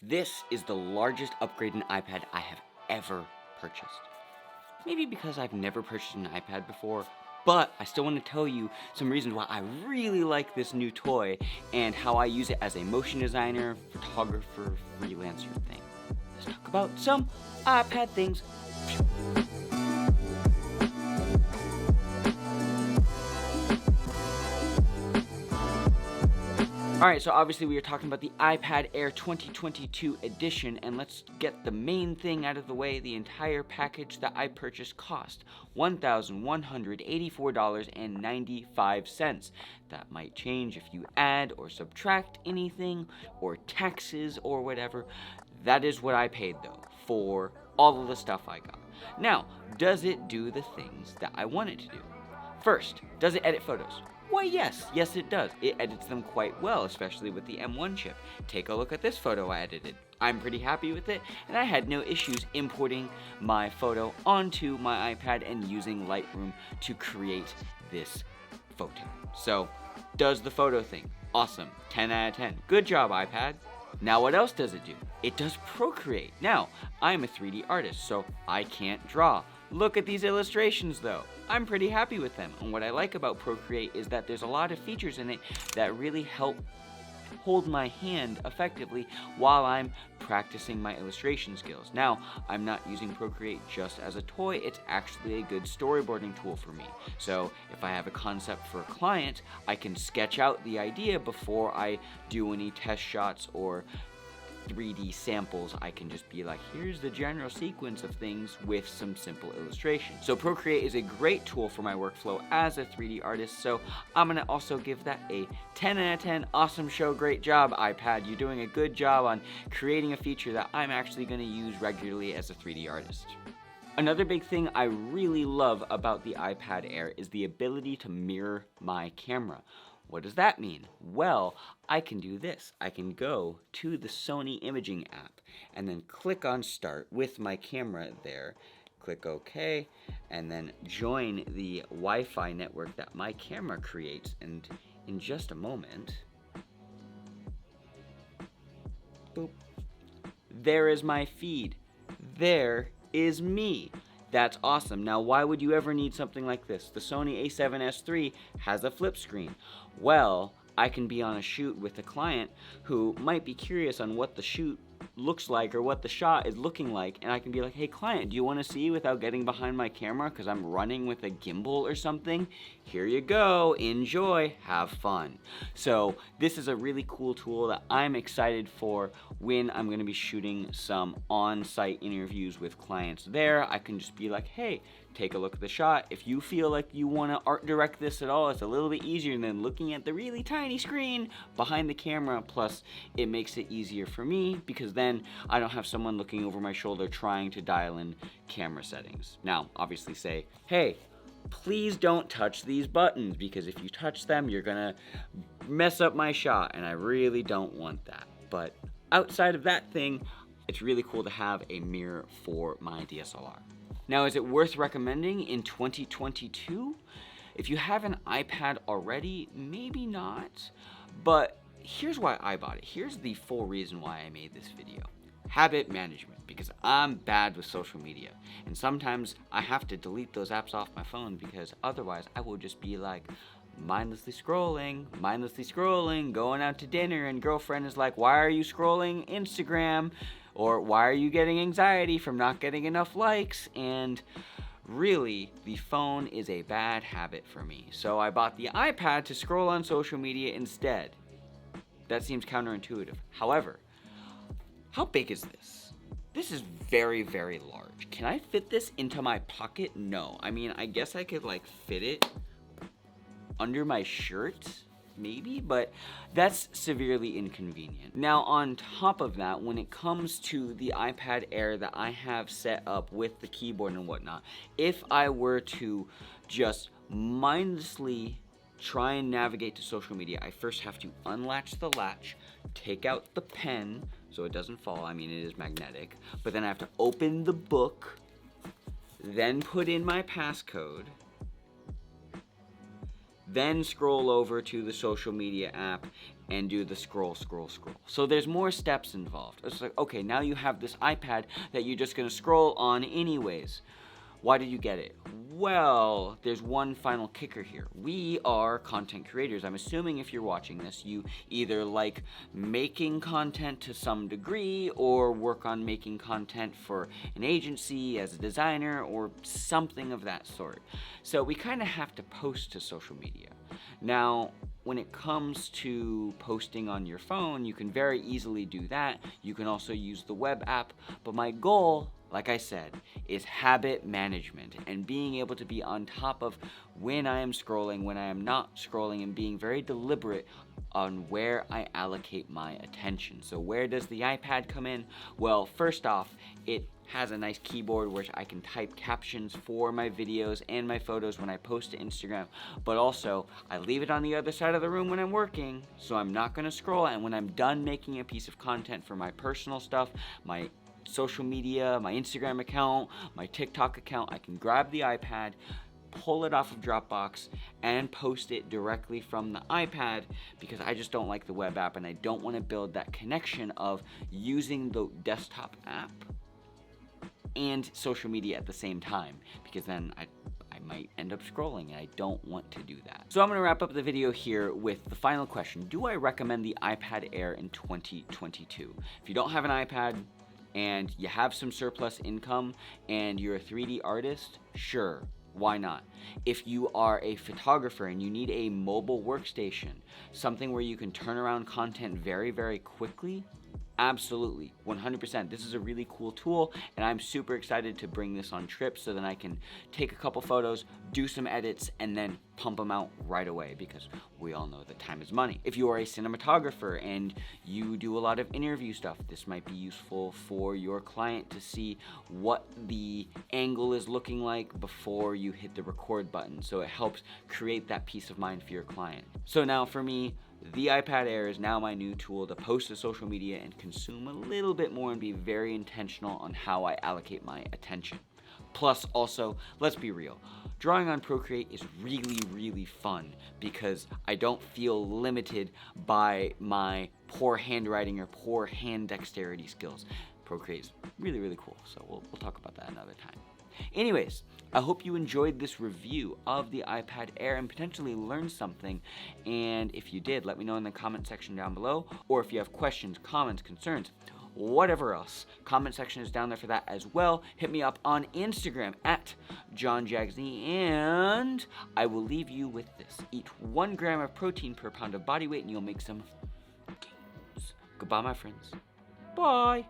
This is the largest upgrade in iPad I have ever purchased. Maybe because I've never purchased an iPad before, but I still want to tell you some reasons why I really like this new toy and how I use it as a motion designer, photographer, freelancer thing. Let's talk about some iPad things. Alright, so obviously we are talking about the iPad Air 2022 edition, and let's get the main thing out of the way. The entire package that I purchased cost $1,184.95. That might change if you add or subtract anything, or taxes or whatever. That is what I paid though, for all of the stuff I got. Now, does it do the things that I want it to do? First, does it edit photos? Why, yes it does. It edits them quite well, especially with the M1 chip. Take a look at this photo I edited. I'm pretty happy with it, and I had no issues importing my photo onto my iPad and using Lightroom to create this photo. So, does the photo thing. Awesome. 10 out of 10. Good job, iPad. Now what else does it do? It does Procreate. Now, I'm a 3D artist, so I can't draw. Look at these illustrations though. I'm pretty happy with them, and what I like about Procreate is that there's a lot of features in it that really help hold my hand effectively while I'm practicing my illustration skills. Now, I'm not using Procreate just as a toy, it's actually a good storyboarding tool for me. So if I have a concept for a client, I can sketch out the idea before I do any test shots or 3D samples. I can just be like, here's the general sequence of things with some simple illustrations. So Procreate is a great tool for my workflow as a 3D artist, so I'm gonna also give that a 10 out of 10. Awesome show, great job, iPad. You're doing a good job on creating a feature that I'm actually gonna use regularly as a 3D artist. Another big thing I really love about the iPad Air is the ability to mirror my camera. What does that mean? Well, I can do this. I can go to the Sony imaging app and then click on start with my camera there, click OK, and then join the Wi-Fi network that my camera creates, and in just a moment, boop, there is my feed. There is me. That's awesome. Now, why would you ever need something like this? The Sony a7S III has a flip screen. Well, I can be on a shoot with a client who might be curious on what the shoot looks like or what the shot is looking like, and I can be like, hey client, do you want to see without getting behind my camera because I'm running with a gimbal or something? Here you go, enjoy, have fun. So this is a really cool tool that I'm excited for when I'm going to be shooting some on-site interviews with clients there. I can just be like, hey, take a look at the shot. If you feel like you want to art direct this at all, it's a little bit easier than looking at the really tiny screen behind the camera. Plus, it makes it easier for me because then I don't have someone looking over my shoulder trying to dial in camera settings. Now, obviously say, hey, please don't touch these buttons, because if you touch them, you're gonna mess up my shot, and I really don't want that. But outside of that thing, it's really cool to have a mirror for my DSLR. Now, is it worth recommending in 2022? If you have an iPad already, maybe not, but here's why I bought it. Here's the full reason why I made this video. Habit management, because I'm bad with social media, and sometimes I have to delete those apps off my phone because otherwise I will just be like mindlessly scrolling, going out to dinner, and girlfriend is like, why are you scrolling Instagram? Or why are you getting anxiety from not getting enough likes? And really, the phone is a bad habit for me. So I bought the iPad to scroll on social media instead. That seems counterintuitive. However, how big is this? This is very, very large. Can I fit this into my pocket? No. I mean, I guess I could like fit it under my shirt, maybe, but that's severely inconvenient. Now, on top of that, when it comes to the iPad Air that I have set up with the keyboard and whatnot, if I were to just mindlessly try and navigate to social media, I first have to unlatch the latch, take out the pen so it doesn't fall. I mean, it is magnetic, but then I have to open the book, then put in my passcode, then scroll over to the social media app and do the scroll. So there's more steps involved. It's like, okay, now you have this iPad that you're just gonna scroll on anyways. Why did you get it? Well, there's one final kicker here. We are content creators. I'm assuming if you're watching this, you either like making content to some degree or work on making content for an agency as a designer or something of that sort. So we kind of have to post to social media. Now, when it comes to posting on your phone, you can very easily do that. You can also use the web app, but my goal, like I said, is habit management and being able to be on top of when I am scrolling, when I am not scrolling, and being very deliberate on where I allocate my attention. So where does the iPad come in? Well, first off, it has a nice keyboard which I can type captions for my videos and my photos when I post to Instagram, but also I leave it on the other side of the room when I'm working, so I'm not gonna scroll, and when I'm done making a piece of content for my personal stuff, my social media, my Instagram account, my TikTok account, I can grab the iPad, pull it off of Dropbox, and post it directly from the iPad because I just don't like the web app and I don't want to build that connection of using the desktop app and social media at the same time, because then I might end up scrolling and I don't want to do that. So I'm going to wrap up the video here with the final question. Do I recommend the iPad Air in 2022? If you don't have an iPad and you have some surplus income and you're a 3D artist, sure, why not? If you are a photographer and you need a mobile workstation, something where you can turn around content very, very quickly, absolutely, 100%. This is a really cool tool, and I'm super excited to bring this on trips so then I can take a couple photos, do some edits, and then pump them out right away because we all know that time is money. If you are a cinematographer and you do a lot of interview stuff, this might be useful for your client to see what the angle is looking like before you hit the record button, so it helps create that peace of mind for your client. So now for me, the iPad Air is now my new tool to post to social media and consume a little bit more and be very intentional on how I allocate my attention. Plus, also, let's be real, drawing on Procreate is really, really fun because I don't feel limited by my poor handwriting or poor hand dexterity skills. Procreate is really, really cool, so we'll talk about that another time. Anyways, I hope you enjoyed this review of the iPad Air and potentially learned something, and if you did, let me know in the comment section down below, or if you have questions, comments, concerns, whatever else, comment section is down there for that as well. Hit me up on Instagram at JohnJagsney, and I will leave you with this. Eat 1 gram of protein per pound of body weight and you'll make some gains. Goodbye, my friends. Bye.